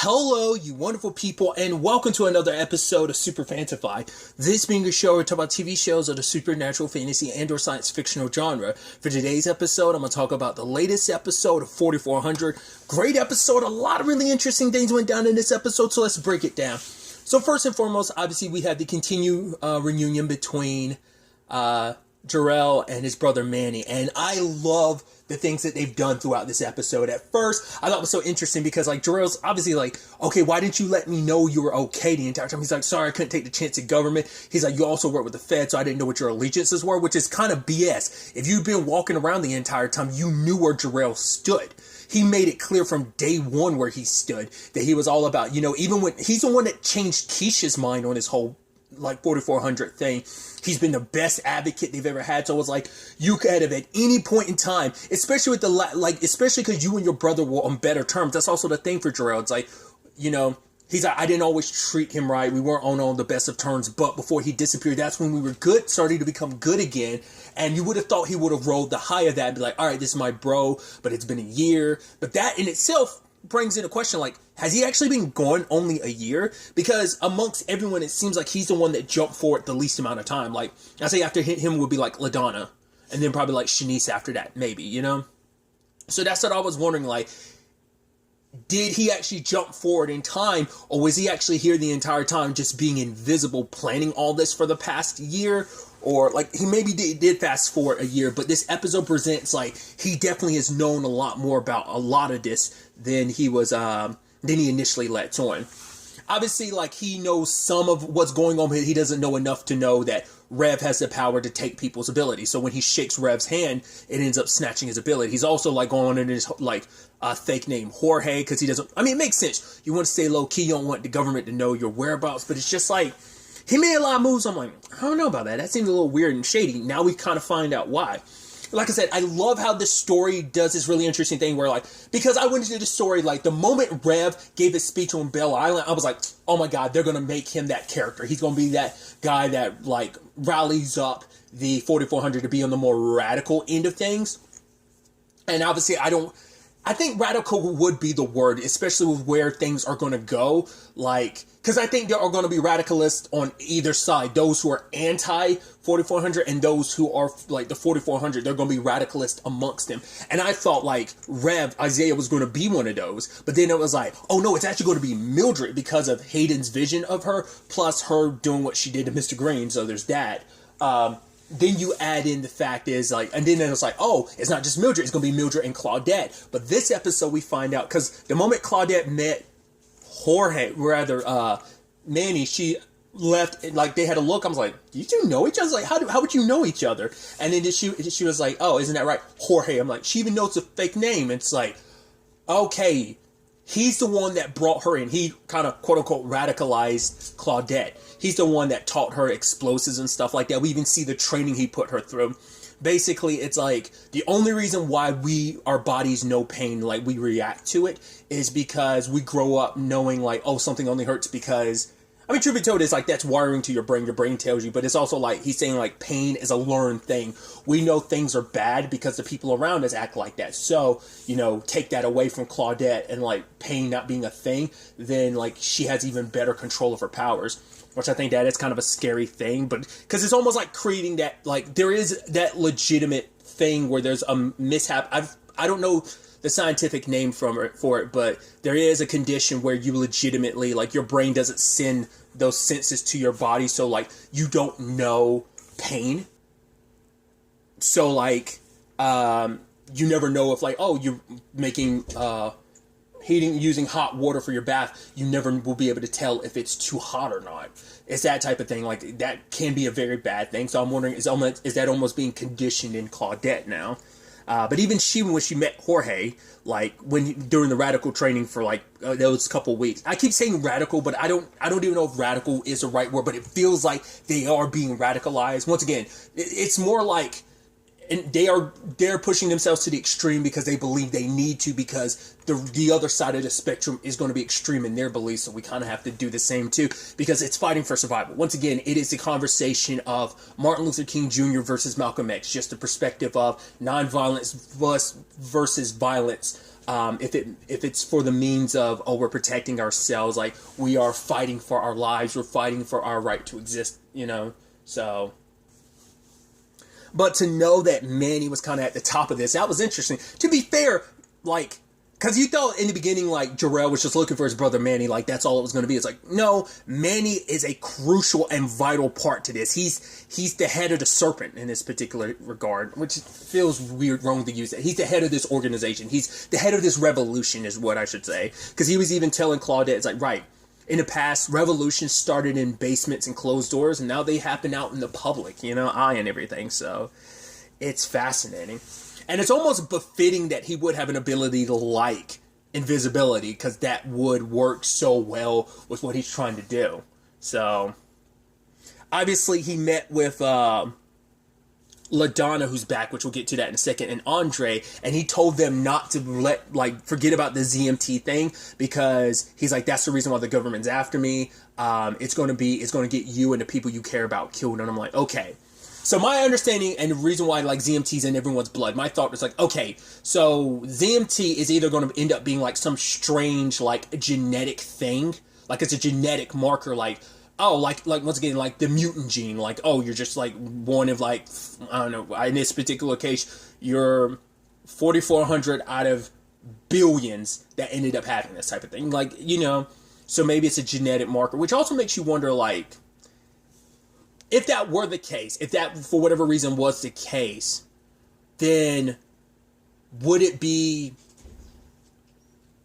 Hello, you wonderful people, and welcome to another episode of Super-Fanta-Fi. This being a show where we talk about TV shows of the supernatural, fantasy, and or science fictional genre. For today's episode, I'm going to talk about the latest episode of 4400. Great episode, a lot of really interesting things went down in this episode, so let's break it down. So first and foremost, obviously we had the continued reunion between Jarrell and his brother Manny, and I love the things that they've done throughout this episode. At first, I thought it was so interesting because, like, Jarrell's obviously like, okay, why didn't you let me know you were okay the entire time? He's like, sorry, I couldn't take the chance at government. He's like, you also work with the Fed, so I didn't know what your allegiances were, which is kind of BS. If you've been walking around the entire time, you knew where Jarrell stood. He made it clear from day one where he stood, that he was all about, you know, even when he's the one that changed Keisha's mind on his whole, like, 4400 thing. He's been the best advocate they've ever had. So it was like, you could have at any point in time, especially with especially because you and your brother were on better terms. That's also the thing for Jarrell. It's like, you know, he's like, I didn't always treat him right. We weren't on the best of terms. But before he disappeared, that's when we were good, starting to become good again. And you would have thought he would have rolled the high of that and be like, all right, this is my bro, but it's been a year. But that in itself brings into question, like, has he actually been gone only a year? Because amongst everyone, it seems like he's the one that jumped forward the least amount of time. Like, I say after him would be like LaDonna, and then probably like Shanice after that, maybe, you know? So that's what I was wondering, like, did he actually jump forward in time, or was he actually here the entire time just being invisible, planning all this for the past year? Or, like, he maybe did fast forward a year, but this episode presents, like, he definitely has known a lot more about a lot of this than he was, than he initially let on. Obviously, like, he knows some of what's going on, but he doesn't know enough to know that Rev has the power to take people's abilities. So when he shakes Rev's hand, it ends up snatching his ability. He's also, like, going on in his, like, fake name Jorge, because he doesn't, I mean, it makes sense. You want to stay low-key, you don't want the government to know your whereabouts, but it's just like, he made a lot of moves. I'm like, I don't know about that. That seems a little weird and shady. Now we kind of find out why. Like I said, I love how this story does this really interesting thing where, like, because I went into the story, like, the moment Rev gave his speech on Bell Island, I was like, oh my God, they're going to make him that character. He's going to be that guy that, like, rallies up the 4400 to be on the more radical end of things. And obviously, I think radical would be the word, especially with where things are going to go. Like, because I think there are going to be radicalists on either side. Those who are anti-4400 and those who are, like, the 4400. They're going to be radicalists amongst them. And I thought, like, Isaiah was going to be one of those. But then it was like, oh no, it's actually going to be Mildred because of Hayden's vision of her, plus her doing what she did to Mr. Green. So there's that. Then you add in the fact is, like, and then it's like, oh, it's not just Mildred, it's going to be Mildred and Claudette. But this episode we find out, because the moment Claudette met Manny, she left, like, they had a look, I was like, you two know each other? Like, how would you know each other? And then she was like, oh, isn't that right? Jorge. I'm like, she even knows a fake name. It's like, okay, he's the one that brought her in. He kind of, quote-unquote, radicalized Claudette. He's the one that taught her explosives and stuff like that. We even see the training he put her through. Basically, it's like, the only reason why our bodies know pain, like, we react to it, is because we grow up knowing, like, oh, something only hurts because, I mean, truth be told, it's like, that's wiring to your brain tells you, but it's also like, he's saying, like, pain is a learned thing. We know things are bad because the people around us act like that. So, you know, take that away from Claudette and, like, pain not being a thing, then, like, she has even better control of her powers. Which I think that is kind of a scary thing, but because it's almost like creating that, like, there is that legitimate thing where there's a mishap. I don't know the scientific name for it, but there is a condition where you legitimately, like, your brain doesn't send those senses to your body, so, like, you don't know pain. So, like, you never know if, like, oh, you're making using hot water for your bath, you never will be able to tell if it's too hot or not. It's that type of thing. Like, that can be a very bad thing. So I'm wondering, is that almost being conditioned in Claudette now? But even when she met Jorge, like, during the radical training for, like, those couple weeks, I keep saying radical, but I don't even know if radical is the right word, but it feels like they are being radicalized. Once again, it's more like, and they're pushing themselves to the extreme because they believe they need to, because the other side of the spectrum is going to be extreme in their beliefs, so we kind of have to do the same too, because it's fighting for survival. Once again, it is the conversation of Martin Luther King Jr. versus Malcolm X, just the perspective of nonviolence versus violence If it's for the means of, oh, we're protecting ourselves, like we are fighting for our lives, we're fighting for our right to exist, so. But to know that Manny was kind of at the top of this, that was interesting. To be fair, like, because you thought in the beginning, like, Jarrell was just looking for his brother Manny, like, that's all it was going to be. It's like, no, Manny is a crucial and vital part to this. He's the head of the serpent in this particular regard, which feels weird, wrong to use that. He's the head of this organization. He's the head of this revolution, is what I should say. Because he was even telling Claudette, it's like, right, in the past, revolutions started in basements and closed doors, and now they happen out in the public, eye and everything. So it's fascinating. And it's almost befitting that he would have an ability to like invisibility, because that would work so well with what he's trying to do. So obviously he met with LaDonna, who's back, which we'll get to that in a second, and Andre, and he told them not to forget about the ZMT thing, because he's like, that's the reason why the government's after me. It's going to get you and the people you care about killed. And I'm like, okay. So my understanding and the reason why like ZMT's in everyone's blood, my thought was like, okay, so ZMT is either going to end up being like some strange like genetic thing, like it's a genetic marker, like, oh, like once again, like the mutant gene, like, oh, you're just like one of like, I don't know, in this particular case, you're 4,400 out of billions that ended up having this type of thing, like, so maybe it's a genetic marker, which also makes you wonder, like, if that were the case, if that for whatever reason was the case, then would it be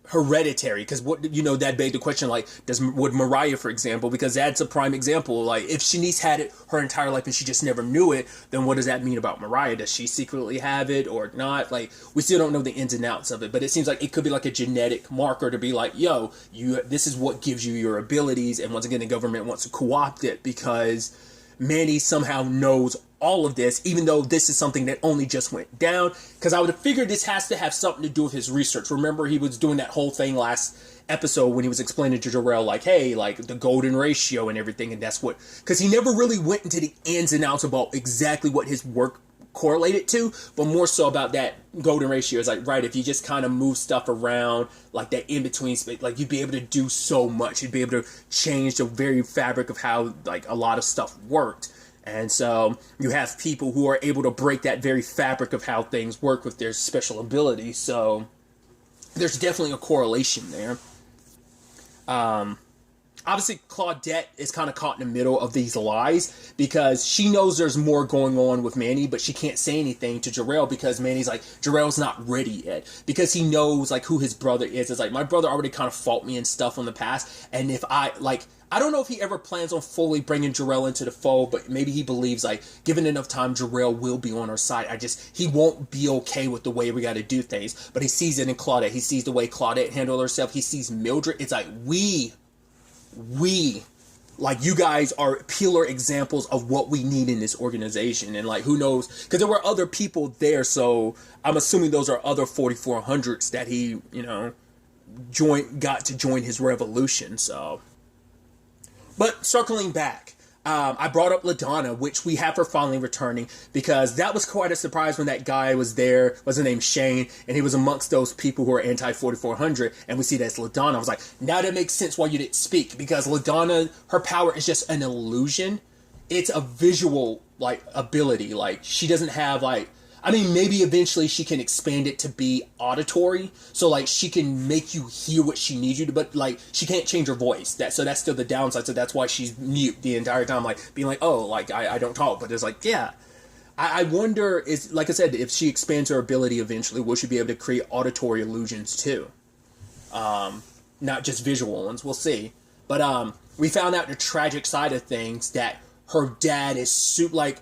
hereditary? Because that begged the question, like, would Mariah, for example, because that's a prime example, like, if Shanice had it her entire life and she just never knew it, then what does that mean about Mariah? Does she secretly have it or not? Like, we still don't know the ins and outs of it, but it seems like it could be like a genetic marker to be like, yo, this is what gives you your abilities, and once again, the government wants to co-opt it because Manny somehow knows all of this, even though this is something that only just went down. Because I would have figured this has to have something to do with his research. Remember, he was doing that whole thing last episode when he was explaining to Jarrell, like, hey, like the golden ratio and everything, and that's what, because he never really went into the ins and outs about exactly what his work correlated to, but more so about that golden ratio. Is like, right, if you just kind of move stuff around, like that in between space, like you'd be able to do so much. You'd be able to change the very fabric of how like a lot of stuff worked. And so you have people who are able to break that very fabric of how things work with their special abilities. So there's definitely a correlation there. Obviously, Claudette is kind of caught in the middle of these lies because she knows there's more going on with Manny, but she can't say anything to Jarrell because Manny's like, Jarrell's not ready yet, because he knows like who his brother is. It's like, my brother already kind of fought me and stuff in the past, and if I don't know if he ever plans on fully bringing Jarrell into the fold, but maybe he believes like, given enough time, Jarrell will be on our side. He won't be okay with the way we got to do things, but he sees it in Claudette. He sees the way Claudette handled herself. He sees Mildred. It's like, we, like, you guys are pillar examples of what we need in this organization. And like, who knows, because there were other people there, so I'm assuming those are other 4400s that he, got to join his revolution. So, but circling back, I brought up LaDonna, which we have her finally returning, because that was quite a surprise when that guy was there. Was his name Shane? And he was amongst those people who are anti-4400, and we see that's LaDonna. I was like, now that makes sense why you didn't speak, because LaDonna, her power is just an illusion. It's a visual, like, ability. Like, she doesn't have, like, I mean, maybe eventually she can expand it to be auditory, so like she can make you hear what she needs you to, but like she can't change her voice. So that's still the downside. So that's why she's mute the entire time, like being like, oh, like I don't talk. But it's like, yeah, I wonder, is, like I said, if she expands her ability eventually, will she be able to create auditory illusions too? Not just visual ones. We'll see. But we found out the tragic side of things, that her dad is like.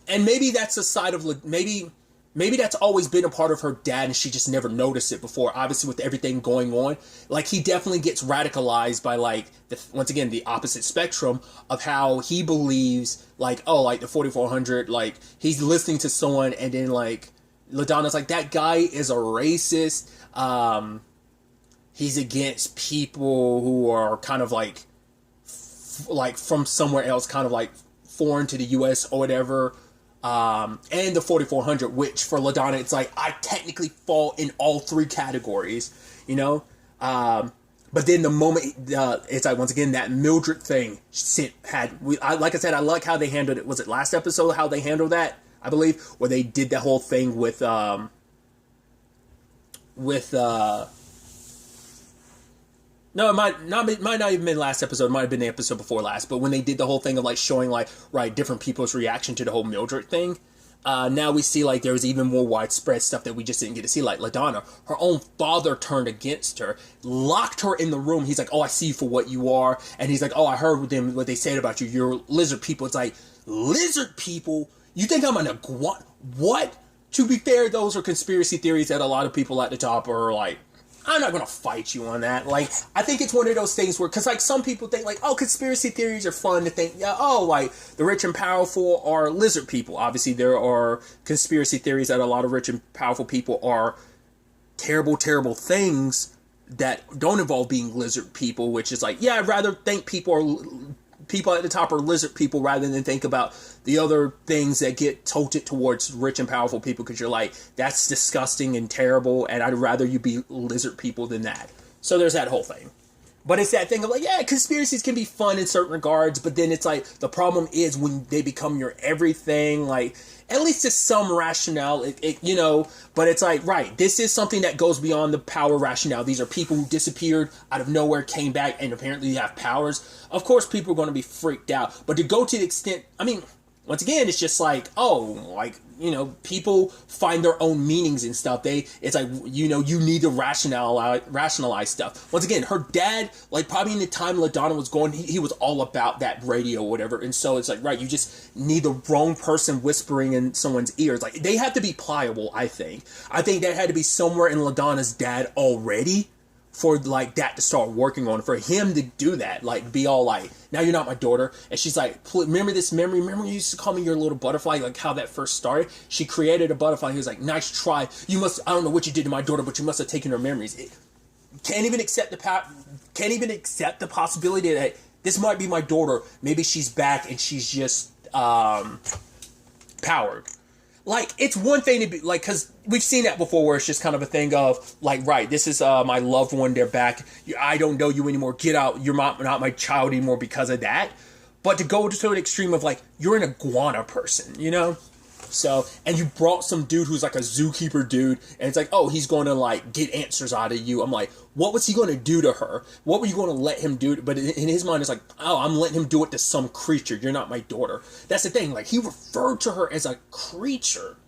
And maybe that's a side of, maybe that's always been a part of her dad and she just never noticed it before. Obviously, with everything going on, like, he definitely gets radicalized by, like, once again, the opposite spectrum of how he believes, like, oh, like, the 4400, like, he's listening to someone and then, like, LaDonna's like, that guy is a racist. He's against people who are kind of, like from somewhere else, kind of, like, foreign to the U.S. or whatever. and the 4400, which for LaDonna, it's like, I technically fall in all three categories, you know? But then the moment, it's like, once again, that Mildred thing like I said, I like how they handled it. Was it last episode how they handled that, I believe, where they did the whole thing with no, it might not even been last episode. It might have been the episode before last. But when they did the whole thing of like showing like, right, different people's reaction to the whole Mildred thing, now we see like there's even more widespread stuff that we just didn't get to see. Like LaDonna, her own father turned against her, locked her in the room. He's like, "Oh, I see you for what you are," and he's like, "Oh, I heard them what they said about you. You're lizard people." It's like, lizard people? You think I'm an iguana? What? To be fair, those are conspiracy theories that a lot of people at the top are like, I'm not going to fight you on that. Like, I think it's one of those things where, because, like, some people think, like, oh, conspiracy theories are fun to think, yeah, oh, like, the rich and powerful are lizard people. Obviously, there are conspiracy theories that a lot of rich and powerful people are terrible, terrible things that don't involve being lizard people, which is like, yeah, I'd rather think people at the top are lizard people rather than think about the other things that get tilted towards rich and powerful people, because you're like, that's disgusting and terrible, and I'd rather you be lizard people than that. So there's that whole thing. But it's that thing of like, yeah, conspiracies can be fun in certain regards, but then it's like, the problem is when they become your everything, like, at least to some rationale, you know, but it's like, right, this is something that goes beyond the power rationale. These are people who disappeared out of nowhere, came back, and apparently have powers. Of course, people are going to be freaked out, but to go to the extent, I mean, once again, it's just like, oh, like, you know, people find their own meanings and stuff. It's like, you know, you need to rationalize stuff. Once again, her dad, like, probably in the time LaDonna was going, he was all about that radio or whatever. And so it's like, right, you just need the wrong person whispering in someone's ears. Like, they have to be pliable, I think. I think that had to be somewhere in LaDonna's dad already for, like, that to start working on. For him to do that, like, be all like, now you're not my daughter. And she's like, remember this memory? Remember you used to call me your little butterfly? Like, how that first started? She created a butterfly. He was like, nice try. I don't know what you did to my daughter, but you must have taken her memories. Can't even accept the possibility that this might be my daughter. Maybe she's back and she's just powered. Like, it's one thing to be, like, because we've seen that before where it's just kind of a thing of, like, right, this is my loved one, they're back, I don't know you anymore, get out, you're not my child anymore because of that. But to go to an extreme of, like, you're an iguana person, you know? So, and you brought some dude who's like a zookeeper dude, and it's like, oh, he's going to, like, get answers out of you. I'm like, what was he going to do to her? What were you going to let him do? But in his mind, it's like, oh, I'm letting him do it to some creature. You're not my daughter. That's the thing. Like, he referred to her as a creature.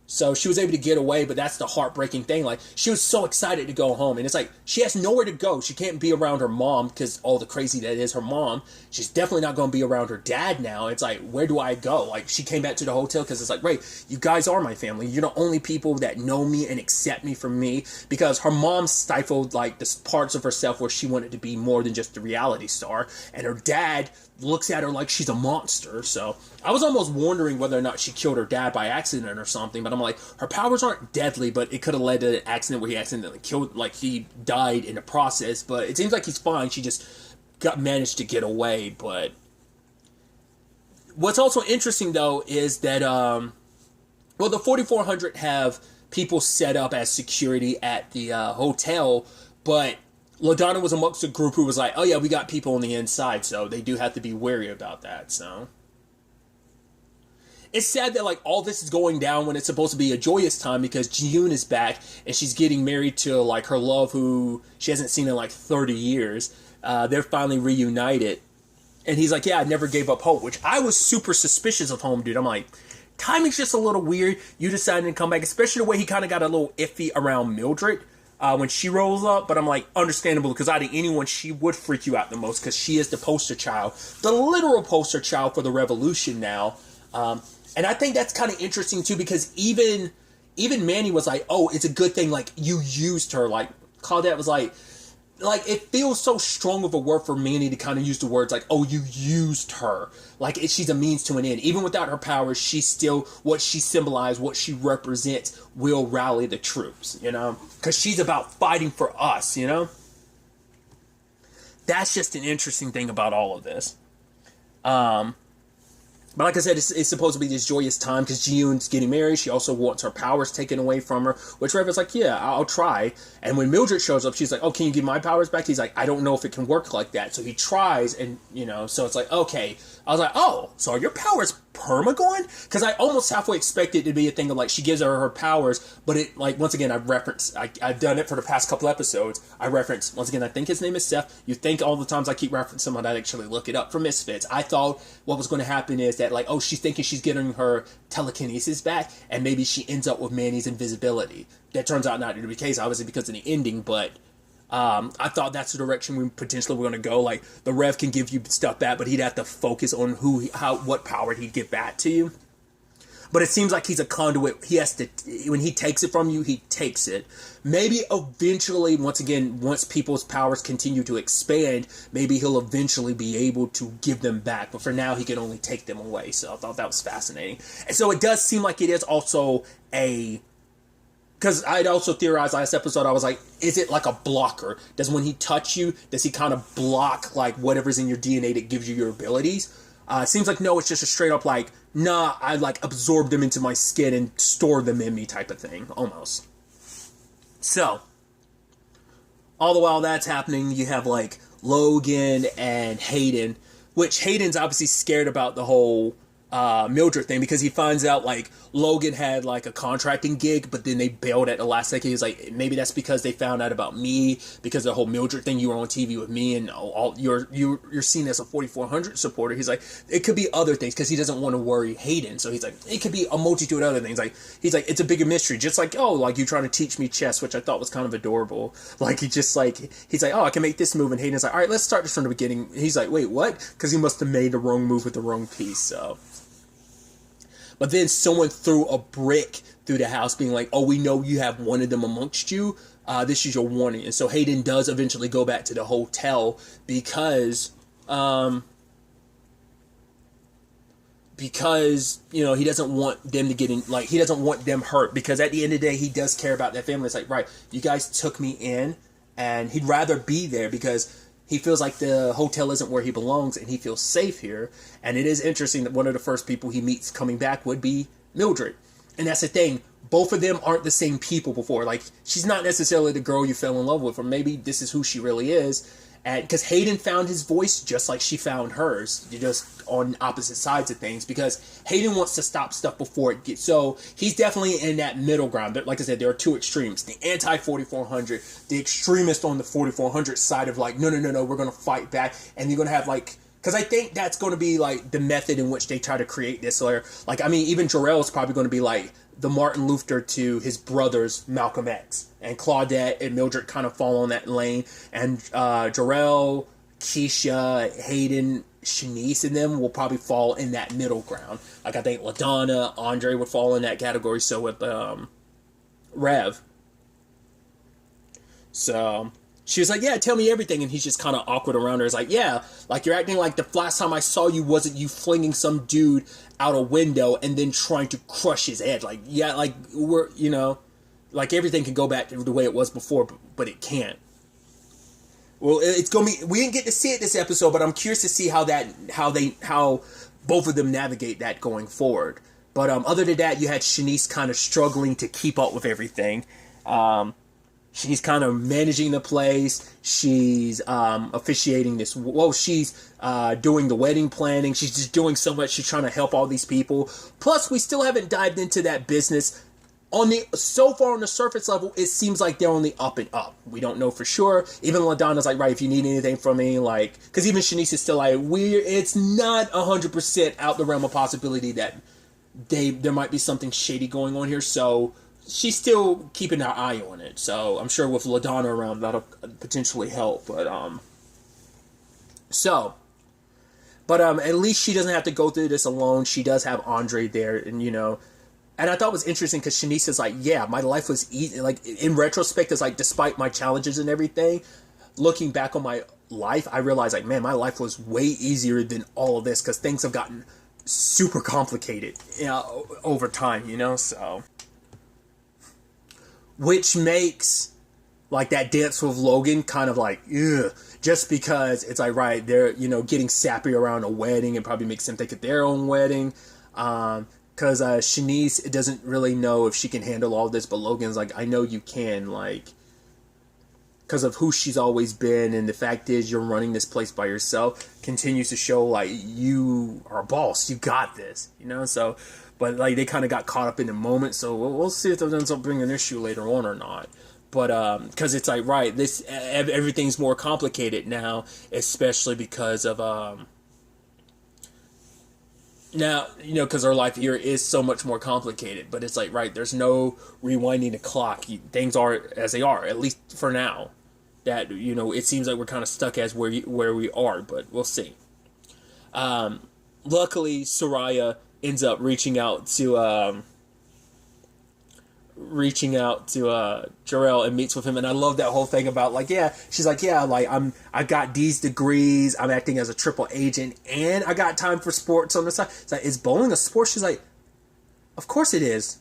So she was able to get away, but that's the heartbreaking thing. Like, she was so excited to go home, and it's like, she has nowhere to go. She can't be around her mom because all the crazy that is her mom. She's definitely not going to be around her dad now. It's like, where do I go? Like, she came back to the hotel because it's like, right, you guys are my family. You're the only people that know me and accept me for me, because her mom stifled, like, the parts of herself where she wanted to be more than just a reality star, and her dad looks at her like she's a monster. So I was almost wondering whether or not she killed her dad by accident or something, but I'm like, her powers aren't deadly, but it could have led to an accident where he accidentally killed, like, he died in the process. But it seems like he's fine. She just managed to get away. But what's also interesting, though, is that well, the 4400 have people set up as security at the hotel, but LaDonna was amongst a group who was like, oh yeah, we got people on the inside, so they do have to be wary about that. So it's sad that, like, all this is going down when it's supposed to be a joyous time, because Ji-yoon is back and she's getting married to, like, her love who she hasn't seen in like 30 years. They're finally reunited, and he's like, yeah, I never gave up hope, which I was super suspicious of home, dude. I'm like, timing's just a little weird. You decided to come back, especially the way he kind of got a little iffy around Mildred when she rolls up. But I'm like, understandable, because out of anyone, she would freak you out the most, because she is the poster child, the literal poster child for the revolution now. And I think that's kind of interesting too, because even Manny was like, oh, it's a good thing, like, you used her. Like, Claudette was like, it feels so strong of a word for Manny to kind of use the words like, oh, you used her. Like, she's a means to an end. Even without her powers, she's still, what she symbolized, what she represents, will rally the troops, you know? Because she's about fighting for us, you know? That's just an interesting thing about all of this. But like I said, it's supposed to be this joyous time because Ji-yoon's getting married. She also wants her powers taken away from her, which Rev is like, yeah, I'll try. And when Mildred shows up, she's like, oh, can you give my powers back? He's like, I don't know if it can work like that. So he tries, and, so it's like, okay. I was like, oh, so are your powers perma-gone? Because I almost halfway expected it to be a thing of, like, she gives her powers, but it, like, once again, I've done it for the past couple episodes. I reference, once again, I think his name is Seth. You think all the times I keep referencing him, I'd actually look it up for Misfits. I thought what was going to happen is that, like, oh, she's thinking she's getting her telekinesis back, and maybe she ends up with Manny's invisibility. That turns out not to be the case, obviously, because of the ending, but I thought that's the direction we potentially were going to go. Like, the Rev can give you stuff back, but he'd have to focus on what power he'd give back to you. But it seems like he's a conduit. He has to, when he takes it from you, he takes it. Maybe eventually, once again, once people's powers continue to expand, maybe he'll eventually be able to give them back. But for now, he can only take them away. So I thought that was fascinating. And so it does seem like it is also because I'd also theorized last episode, I was like, is it like a blocker? Does when he touch you, does he kind of block like whatever's in your DNA that gives you your abilities? It seems like no, it's just a straight up like, nah, I like absorb them into my skin and store them in me type of thing, almost. So, all the while that's happening, you have like Logan and Hayden, which Hayden's obviously scared about the whole Mildred thing because he finds out like Logan had like a contracting gig, but then they bailed at the last second. He's like, maybe that's because they found out about me because of the whole Mildred thing. You were on TV with me, and you're seen as a 4400 supporter. He's like, it could be other things because he doesn't want to worry Hayden. So he's like, it could be a multitude of other things. Like he's like, it's a bigger mystery. Just like, oh, like you trying to teach me chess, which I thought was kind of adorable. Like he's like, oh, I can make this move, and Hayden's like, all right, let's start this from the beginning. He's like, wait, what? Because he must have made the wrong move with the wrong piece. So. But then someone threw a brick through the house being like, oh, we know you have one of them amongst you. This is your warning. And so Hayden does eventually go back to the hotel because he doesn't want them to get in, like, he doesn't want them hurt because at the end of the day, he does care about that family. It's like, right, you guys took me in and he'd rather be there because he feels like the hotel isn't where he belongs and he feels safe here. And it is interesting that one of the first people he meets coming back would be Mildred. And that's the thing. Both of them aren't the same people before. Like, she's not necessarily the girl you fell in love with, or maybe this is who she really is. And because Hayden found his voice just like she found hers. You're just on opposite sides of things. Because Hayden wants to stop stuff before it gets... So he's definitely in that middle ground. Like I said, there are two extremes. The anti-4400. The extremist on the 4400 side of like, no, we're going to fight back. And you're going to have like... Because I think that's going to be like the method in which they try to create this. Like, I mean, even Jarrell's probably going to be like the Martin Luther to his brothers Malcolm X, and Claudette and Mildred kind of fall on that lane, and Jarrell, Keisha, Hayden, Shanice, and them will probably fall in that middle ground. Like I think LaDonna, Andre would fall in that category. So with Rev, so she was like, yeah, tell me everything. And he's just kind of awkward around her. It's like, yeah, like you're acting like the last time I saw you wasn't you flinging some dude out a window and then trying to crush his head. Like, yeah, like we're, like everything can go back to the way it was before, but it can't. Well, it's going to be, we didn't get to see it this episode, but I'm curious to see how both of them navigate that going forward. But other than that, you had Shanice kind of struggling to keep up with everything. She's kind of managing the place. She's officiating this. Well, she's doing the wedding planning. She's just doing so much. She's trying to help all these people. Plus, we still haven't dived into that business. So far on the surface level, it seems like they're on the up and up. We don't know for sure. Even LaDonna's like, right, if you need anything from me, like, because even Shanice is still like, it's not 100% out the realm of possibility that there might be something shady going on here. So she's still keeping her eye on it. So I'm sure with LaDonna around, that'll potentially help. But at least she doesn't have to go through this alone. She does have Andre there, and and I thought it was interesting because Shanice is like, yeah, my life was easy. Like, in retrospect, it's like, despite my challenges and everything, looking back on my life, I realized, like, man, my life was way easier than all of this because things have gotten super complicated, over time, so. Which makes like that dance with Logan, kind of like, ugh, just because it's like, right, they're, you know, getting sappy around a wedding and probably makes them think of their own wedding. Because Shanice doesn't really know if she can handle all this, but Logan's like, I know you can, like, because of who she's always been, and the fact is you're running this place by yourself continues to show, like, you are a boss, you got this, you know, so, but, like, they kind of got caught up in the moment, so we'll see if that ends up bringing an issue later on or not. But because it's like, right, this everything's more complicated now, especially because of now, you know, because our life here is so much more complicated. But it's like, right, there's no rewinding the clock. Things are as they are, at least for now. That, you know, it seems like we're kind of stuck as where we are, but we'll see. Luckily, Soraya ends up reaching out to Jarrell and meets with him, and I love that whole thing about, like, yeah, she's like, yeah, like, I got these degrees, I'm acting as a triple agent, and I got time for sports on the side. It's like, is bowling a sport? She's like, of course it is.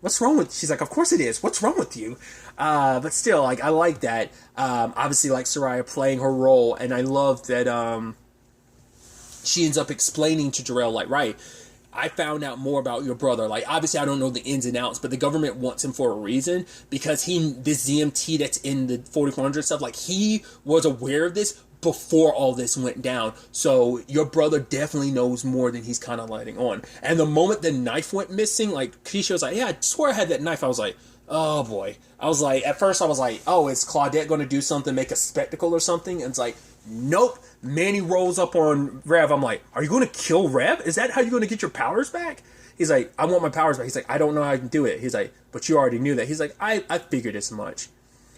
What's wrong with? She's like, of course it is. What's wrong with you? But still, like, I like that. Obviously, like, Soraya playing her role, and I love that she ends up explaining to Jarrell, like, right, I found out more about your brother. Like, obviously, I don't know the ins and outs, but the government wants him for a reason, because this ZMT that's in the 4400 stuff, like, he was aware of this before all this went down. So your brother definitely knows more than he's kind of letting on. And the moment the knife went missing, like, Keisha was like, yeah, I swear I had that knife. I was like, oh boy. I was like, at first I was like, oh, is Claudette going to do something, make a spectacle or something? And it's like, nope. Manny rolls up on Rev. I'm like, are you going to kill Rev? Is that how you're going to get your powers back? He's like, I want my powers back. He's like, I don't know how I can do it. He's like, but you already knew that. He's like, I figured as much.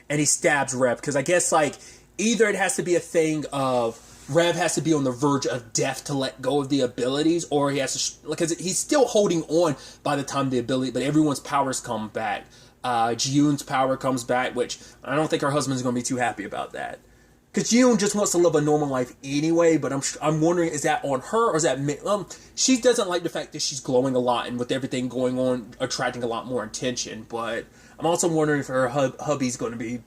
And he stabs Rev, because I guess, like, either it has to be a thing of Rev has to be on the verge of death to let go of the abilities, or he has to, because he's still holding on by the time the ability, but everyone's powers come back. Ji-yoon's power comes back, which I don't think her husband's going to be too happy about that. Because Ji-yoon just wants to live a normal life anyway, but I'm wondering, is that on her, or is that... she doesn't like the fact that she's glowing a lot, and with everything going on, attracting a lot more attention, but I'm also wondering if her hubby's going to be,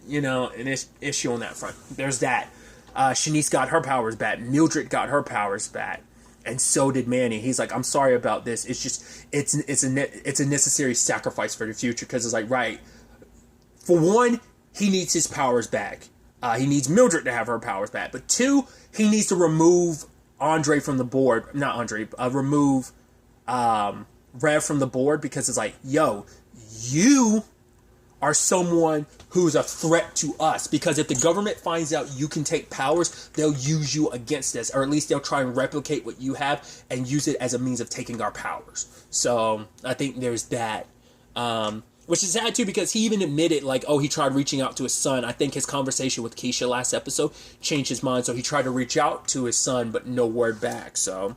you know, an issue on that front. There's that. Shanice got her powers back. Mildred got her powers back. And so did Manny. He's like, I'm sorry about this. It's just, it's a necessary sacrifice for the future, because it's like, right, for one, he needs his powers back. He needs Mildred to have her powers back. But two, he needs to remove Andre from the board. Not Andre. Remove Rev from the board, because it's like, yo, you are someone who's a threat to us. Because if the government finds out you can take powers, they'll use you against us. Or at least they'll try and replicate what you have and use it as a means of taking our powers. So I think there's that. Which is sad too, because he even admitted, like, oh, he tried reaching out to his son. I think his conversation with Keisha last episode changed his mind. So he tried to reach out to his son, but no word back. So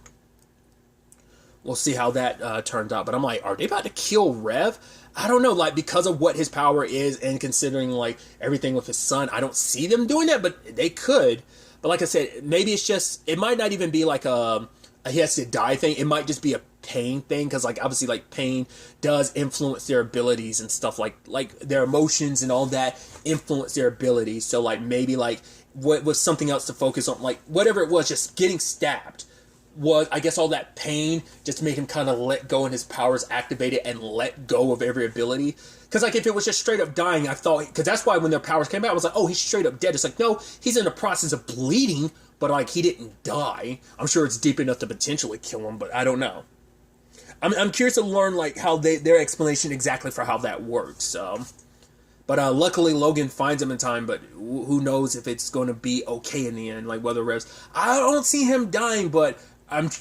we'll see how that turns out. But I'm like, are they about to kill Rev? I don't know, like, because of what his power is, and considering, like, everything with his son, I don't see them doing that, but they could. But like I said, maybe it's just, it might not even be like a he has to die thing. It might just be a pain thing, because, like, obviously, like, pain does influence their abilities and stuff, like their emotions and all that influence their abilities. So, like, maybe, like, what was something else to focus on, like, whatever it was, just getting stabbed was, I guess, all that pain just to make him kind of let go and his powers activated and let go of every ability. Because, like, if it was just straight up dying, I thought, because that's why when their powers came out, I was like, oh, he's straight up dead. It's like, no, he's in the process of bleeding, but, like, he didn't die. I'm sure it's deep enough to potentially kill him, but I don't know. I'm curious to learn, like, how their explanation exactly for how that works. So, but luckily Logan finds him in time. But who knows if it's going to be okay in the end? Like, whether Rev's, I don't see him dying, but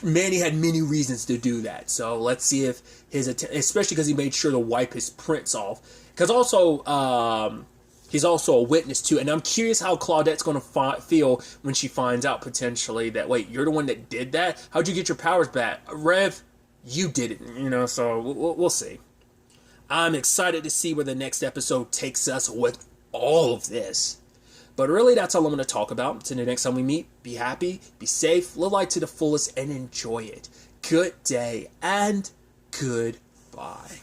Manny had many reasons to do that. So let's see if especially because he made sure to wipe his prints off. Because also he's also a witness too, and I'm curious how Claudette's going to feel when she finds out potentially that, wait, you're the one that did that. How'd you get your powers back, Rev? You did it, you know, so we'll see. I'm excited to see where the next episode takes us with all of this. But really, that's all I'm going to talk about. Until the next time we meet, be happy, be safe, live life to the fullest, and enjoy it. Good day, and goodbye.